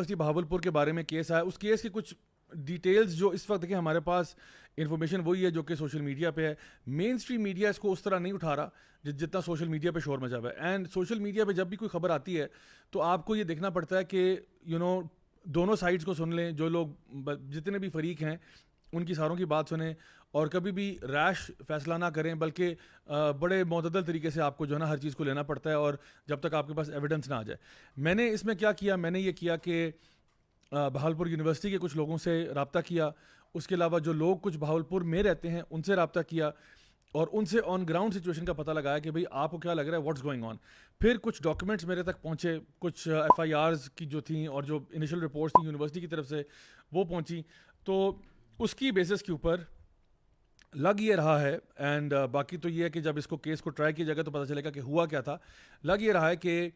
University Bahawalpur کے بارے میں کیس آیا, اس کیس کی کچھ ڈیٹیلز جو اس وقت دیکھیں ہمارے پاس انفارمیشن وہی ہے جو کہ سوشل میڈیا پہ ہے. مین اسٹریم میڈیا اس کو اس طرح نہیں اٹھا رہا جتنا سوشل میڈیا پہ شور مچا ہوا ہے. اینڈ سوشل میڈیا پہ جب بھی کوئی خبر آتی ہے تو آپ کو یہ دیکھنا پڑتا ہے کہ دونوں سائڈز کو سن لیں, جو لوگ جتنے بھی فریق ہیں ان کی ساروں کی بات سنیں, اور کبھی بھی ریش فیصلہ نہ کریں, بلکہ بڑے معتدل طریقے سے آپ کو جو ہے نا ہر چیز کو لینا پڑتا ہے, اور جب تک آپ کے پاس ایویڈنس نہ آ جائے. میں نے اس میں کیا کیا, میں نے یہ کیا کہ بہاولپور یونیورسٹی کے کچھ لوگوں سے رابطہ کیا, اس کے علاوہ جو لوگ کچھ بہاولپور میں رہتے ہیں ان سے رابطہ کیا, اور ان سے آن گراؤنڈ سچویشن کا پتہ لگایا کہ بھئی آپ کو کیا لگ رہا ہے, واٹس گوئنگ آن. پھر کچھ ڈاکیومنٹس میرے تک پہنچے, کچھ ایف آئی آرز کی جو تھیں اور جو انیشل رپورٹس تھیں یونیورسٹی کی طرف سے وہ پہنچی, تو اس کی بیسس کے اوپر لگ یہ رہا ہے. اینڈ باقی تو یہ ہے کہ جب اس کو کیس کو ٹرائی کیا جائے گا تو پتہ چلے گا کہ ہوا کیا تھا. لگ یہ رہا ہے کہ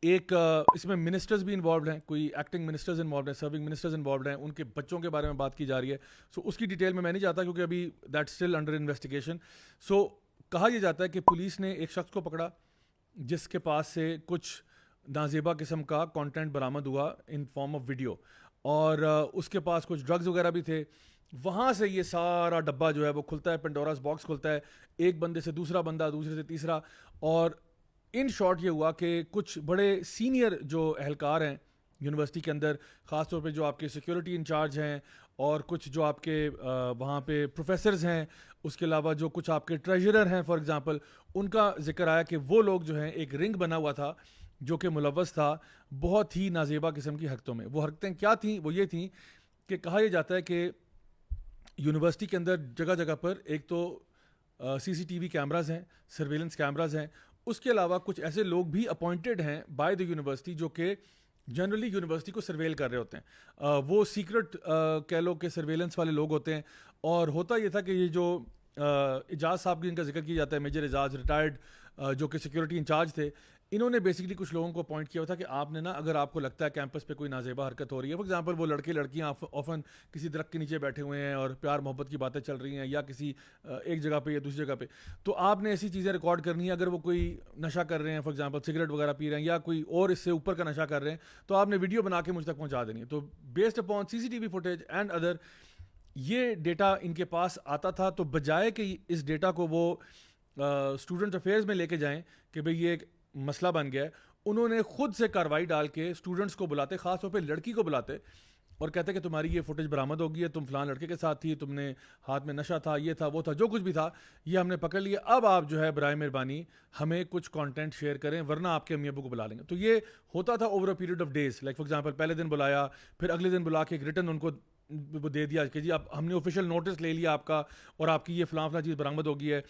ایک اس میں منسٹرز بھی انوالوڈ ہیں, کوئی ایکٹنگ منسٹرز انوالوڈ ہیں, سرونگ منسٹرز انوالوڈ ہیں, ان کے بچوں کے بارے میں بات کی جا رہی ہے. سو اس کی ڈیٹیل میں نہیں جاتا کیونکہ ابھی دیٹ اسٹل انڈر انویسٹیگیشن. سو کہا یہ جاتا ہے کہ پولیس نے ایک شخص کو پکڑا جس کے پاس سے کچھ نازیبا قسم کا کانٹینٹ برآمد ہوا ان فارم آف ویڈیو, اور اس کے پاس کچھ ڈرگز وغیرہ بھی تھے. وہاں سے یہ سارا ڈبہ جو ہے وہ کھلتا ہے, پینڈوراز باکس کھلتا ہے, ایک بندے سے دوسرا بندہ, دوسرے سے تیسرا. اور ان شارٹ یہ ہوا کہ کچھ بڑے سینئر جو اہلکار ہیں یونیورسٹی کے اندر, خاص طور پہ جو آپ کے سیکیورٹی انچارج ہیں, اور کچھ جو آپ کے وہاں پہ پروفیسرز ہیں, اس کے علاوہ جو کچھ آپ کے ٹریجرر ہیں فار ایگزامپل, ان کا ذکر آیا کہ وہ لوگ جو ہیں ایک رنگ بنا ہوا تھا جو کہ ملوث تھا بہت ہی نازیبا قسم کی حرکتوں میں. وہ حرکتیں کیا تھیں؟ وہ یہ تھیں کہ کہا یہ جاتا ہے کہ یونیورسٹی کے اندر جگہ جگہ پر ایک تو سی سی ٹی وی کیمراز ہیں, سرویلنس کیمراز ہیں, اس کے علاوہ کچھ ایسے لوگ بھی اپوائنٹڈ ہیں بائی دا یونیورسٹی جو کہ جنرلی یونیورسٹی کو سرویل کر رہے ہوتے ہیں. وہ سیکرٹ کہہ لو کہ سرویلنس والے لوگ ہوتے ہیں. اور ہوتا یہ تھا کہ یہ جو اعجاز صاحب کی ان کا ذکر کیا جاتا ہے, میجر اعجاز ریٹائرڈ جو کہ سیکورٹی انچارج تھے, انہوں نے بیسکلی کچھ لوگوں کو اپوائنٹ کیا ہوا تھا کہ آپ نے نا اگر آپ کو لگتا ہے کیمپس پہ کوئی نازیبا حرکت ہو رہی ہے, فار ایگزامپل وہ لڑکے لڑکیاں آفن کسی درخت کے نیچے بیٹھے ہوئے ہیں اور پیار محبت کی باتیں چل رہی ہیں, یا کسی ایک جگہ پہ یا دوسری جگہ پہ, تو آپ نے ایسی چیزیں ریکارڈ کرنی ہے. اگر وہ کوئی نشہ کر رہے ہیں, فار ایگزامپل سگریٹ وغیرہ پی رہے ہیں, یا کوئی اور اس سے اوپر کا نشہ کر رہے ہیں, تو آپ نے ویڈیو بنا کے مجھ تک پہنچا دینی ہے. تو based upon C C T V footage and other یہ ڈیٹا ان کے پاس آتا تھا. تو بجائے کہ اس ڈیٹا کو وہ اسٹوڈنٹ افیئرز میں لے کے جائیں کہ بھئی یہ ایک مسئلہ بن گیا ہے, انہوں نے خود سے کارروائی ڈال کے اسٹوڈنٹس کو بلاتے, خاص طور پہ لڑکی کو بلاتے, اور کہتے کہ تمہاری یہ فوٹیج برآمد ہو گئی ہے, تم فلاں لڑکے کے ساتھ تھی, تم نے ہاتھ میں نشہ تھا, یہ تھا, وہ تھا, جو کچھ بھی تھا یہ ہم نے پکڑ لیا. اب آپ جو ہے برائے مہربانی ہمیں کچھ کانٹینٹ شیئر کریں, ورنہ آپ کے امی ابو کو بلا لیں گے. تو یہ ہوتا تھا over a period of days. Like for example پہلے دن بلایا, پھر اگلے دن بلا کے ایک ریٹن ان کو وہ دے دیا کہ جی اب ہم نے آفیشیل نوٹس لے لیا آپ کا, اور آپ کی یہ فلاں فلاں چیز برآمد ہو گئی ہے.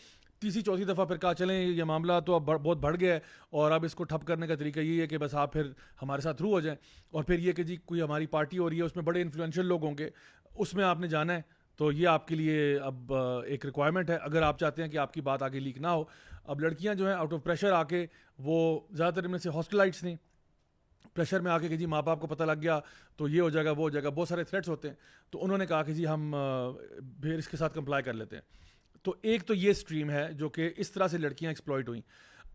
تیسری چوتھی دفعہ پھر کہا چلیں یہ معاملہ تو اب بہت بڑھ گیا ہے, اور اب اس کو ٹھپ کرنے کا طریقہ یہ ہے کہ بس آپ پھر ہمارے ساتھ تھرو ہو جائیں. اور پھر یہ کہ جی کوئی ہماری پارٹی ہو رہی ہے, اس میں بڑے انفلوئنشل لوگ ہوں گے, اس میں آپ نے جانا ہے, تو یہ آپ کے لیے اب ایک ریکوائرمنٹ ہے اگر آپ چاہتے ہیں کہ آپ کی بات آگے لیک نہ ہو. اب لڑکیاں جو ہیں آؤٹ آف پریشر آ کے, وہ زیادہ تر میں سے ہاسٹلائٹس نہیں, پریشر میں آ کے کہ جی ماں باپ کو پتہ لگ گیا تو یہ ہو جائے گا, وہ ہو جائے گا, بہت سارے تھریٹس ہوتے ہیں. تو انہوں نے کہا کہ جی ہم پھر اس کے ساتھ کمپلائی کر لیتے ہیں. تو ایک تو یہ سٹریم ہے جو کہ اس طرح سے لڑکیاں ایکسپلائٹ ہوئیں.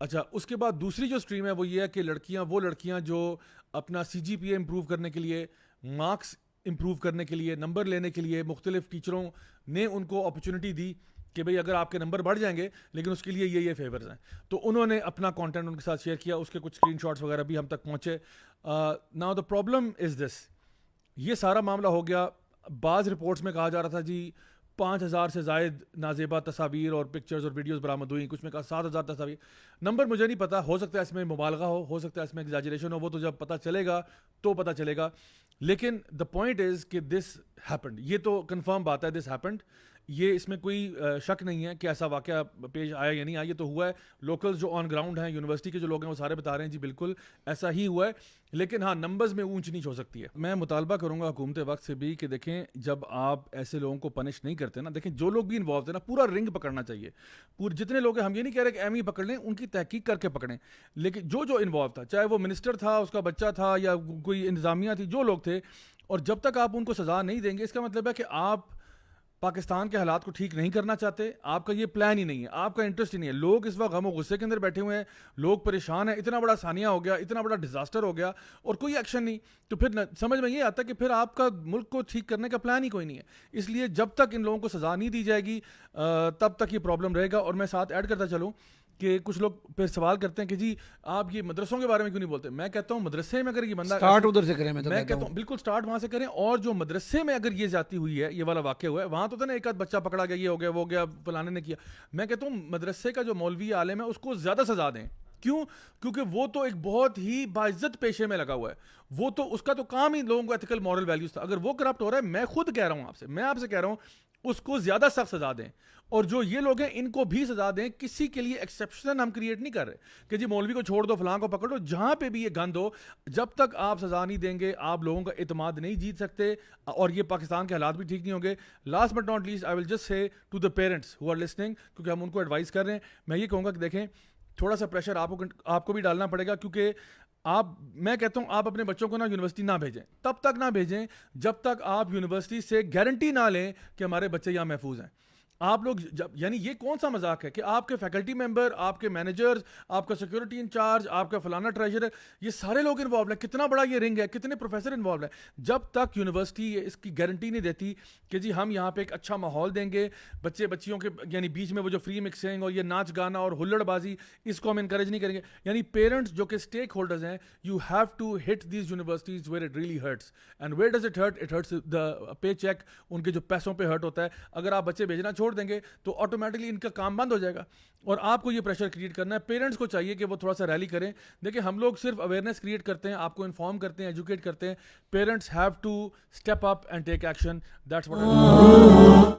اچھا, اس کے بعد دوسری جو سٹریم ہے وہ یہ ہے کہ وہ لڑکیاں جو اپنا سی جی پی اے امپروو کرنے کے لیے, مارکس امپروو کرنے کے لیے, نمبر لینے کے لیے مختلف ٹیچروں نے ان کو اپرچونٹی دی کہ بھئی اگر آپ کے نمبر بڑھ جائیں گے لیکن اس کے لیے یہ فیورز ہیں, تو انہوں نے اپنا کانٹینٹ ان کے ساتھ شیئر کیا. اس کے کچھ اسکرین شاٹس وغیرہ بھی ہم تک پہنچے. ناؤ دا پرابلم از دس, یہ سارا معاملہ ہو گیا. بعض رپورٹس میں کہا جا رہا تھا جی 5,000 سے زائد نازیبا تصاویر اور پکچرز اور ویڈیوز برآمد ہوئی, کچھ میں کہا 7,000 تصاویر. نمبر مجھے نہیں پتا, ہو سکتا ہے اس میں مبالغہ ہو سکتا ہے اس میں ایگزیجریشن ہو, وہ تو جب پتہ چلے گا تو پتہ چلے گا. لیکن دا پوائنٹ از کہ دس ہیپنڈ, یہ تو کنفرم بات ہے, دس ہیپنڈ. یہ اس میں کوئی شک نہیں ہے کہ ایسا واقعہ پیش آیا یا نہیں آیا, یہ تو ہوا ہے. لوکلز جو آن گراؤنڈ ہیں, یونیورسٹی کے جو لوگ ہیں, وہ سارے بتا رہے ہیں جی بالکل ایسا ہی ہوا ہے. لیکن ہاں نمبرز میں اونچ نیچ ہو سکتی ہے. میں مطالبہ کروں گا حکومت وقت سے بھی کہ دیکھیں جب آپ ایسے لوگوں کو پنش نہیں کرتے نا, دیکھیں جو لوگ بھی انوالو ہیں نا, پورا رنگ پکڑنا چاہیے. جتنے لوگ ہیں, ہم یہ نہیں کہہ رہے کہ ایم ہی پکڑ لیں, ان کی تحقیق کر کے پکڑیں. لیکن جو انوالو تھا, چاہے وہ منسٹر تھا, اس کا بچہ تھا, یا کوئی انتظامیہ تھی, جو لوگ تھے, اور جب تک آپ ان کو سزا نہیں دیں گے, اس کا مطلب ہے کہ آپ پاکستان کے حالات کو ٹھیک نہیں کرنا چاہتے, آپ کا یہ پلان ہی نہیں ہے, آپ کا انٹرسٹ ہی نہیں ہے. لوگ اس وقت غم و غصے کے اندر بیٹھے ہوئے ہیں, لوگ پریشان ہیں, اتنا بڑا ثانیہ ہو گیا, اتنا بڑا ڈیزاسٹر ہو گیا اور کوئی ایکشن نہیں. تو پھر سمجھ میں یہ آتا ہے کہ پھر آپ کا ملک کو ٹھیک کرنے کا پلان ہی کوئی نہیں ہے. اس لیے جب تک ان لوگوں کو سزا نہیں دی جائے گی تب تک یہ پرابلم رہے گا. اور میں ساتھ ایڈ کرتا چلوں کہ کچھ لوگ پھر سوال کرتے ہیں کہ جی آپ یہ مدرسوں کے بارے میں کیوں نہیں بولتے. میں کہتا ہوں مدرسے میں اگر یہ بندہ اسٹارٹ ادھر سے کریں, میں کہتا ہوں بالکل اسٹارٹ وہاں سے کریں. اور جو مدرسے میں اگر یہ زیادتی ہوئی ہے, یہ والا واقعہ ہوا ہے, وہاں تو تھا نا ایک آدھ بچہ پکڑا گیا, یہ ہو گیا وہ گیا, فلانے نے کیا. میں کہتا ہوں مدرسے کا جو مولوی عالم ہے اس کو زیادہ سزا دیں. کیوں؟ کیونکہ وہ تو ایک بہت ہی باعزت پیشے میں لگا ہوا ہے. وہ تو اس کا تو کام ہی لوگوں کو ایتھیکل مورل ویلیوز تھا. اگر وہ کرپٹ ہو رہا ہے, میں خود کہہ رہا ہوں آپ سے, میں آپ سے کہہ رہا ہوں اس کو زیادہ سخت سزا دیں. اور جو یہ لوگ ہیں ان کو بھی سزا دیں. کسی کے لیے ایکسیپشن ہم کریٹ نہیں کر رہے کہ جی مولوی کو چھوڑ دو, فلاں کو پکڑو. جہاں پہ بھی یہ گند ہو, جب تک آپ سزا نہیں دیں گے آپ لوگوں کا اعتماد نہیں جیت سکتے, اور یہ پاکستان کے حالات بھی ٹھیک نہیں ہوں گے. Last but not least I will just say to the parents who are listening, کیونکہ ہم ان کو ایڈوائز کر رہے ہیں, میں یہ کہوں گا کہ دیکھیں تھوڑا سا پریشر آپ کو بھی ڈالنا پڑے گا. کیونکہ میں کہتا ہوں آپ اپنے بچوں کو نا یونیورسٹی نہ بھیجیں, تب تک نہ بھیجیں جب تک آپ یونیورسٹی سے گارنٹی نہ لیں کہ ہمارے بچے یہاں محفوظ ہیں. آپ لوگ یعنی یہ کون سا مذاق ہے کہ آپ کے فیکلٹی ممبر, آپ کے مینیجرز, آپ کا سیکورٹی انچارج, آپ کا فلانا ٹریجرر, یہ سارے لوگ انوالوڈ ہیں. کتنا بڑا یہ رنگ ہے, کتنے پروفیسر انوالوڈ ہیں. جب تک یونیورسٹی اس کی گارنٹی نہیں دیتی کہ جی ہم یہاں پہ ایک اچھا ماحول دیں گے, بچیوں کے یعنی بیچ میں وہ جو فری مکسنگ اور یہ ناچ گانا اور ہلڑ بازی, اس کو ہم انکریج نہیں کریں گے. یعنی پیرنٹس جو کہ اسٹیک ہولڈرز ہیں, you have to hit these universities where it really hurts. And where does it hurt? It hurts the pay cheque. ان کے جو پیسوں پہ ہرٹ ہوتا ہے. اگر آپ بچے بھیجنا چھوڑ دیں گے تو آٹومیٹکلی ان کا کام بند ہو جائے گا. اور آپ کو یہ پریشر کریٹ کرنا ہے. پیرنٹس کو چاہیے کہ وہ تھوڑا سا ریلی کریں. دیکھیں ہم لوگ صرف اویئرنیس کریٹ کرتے ہیں, آپ کو انفارم کرتے ہیں, ایجوکیٹ کرتے ہیں. Parents have to step up and take action. That's what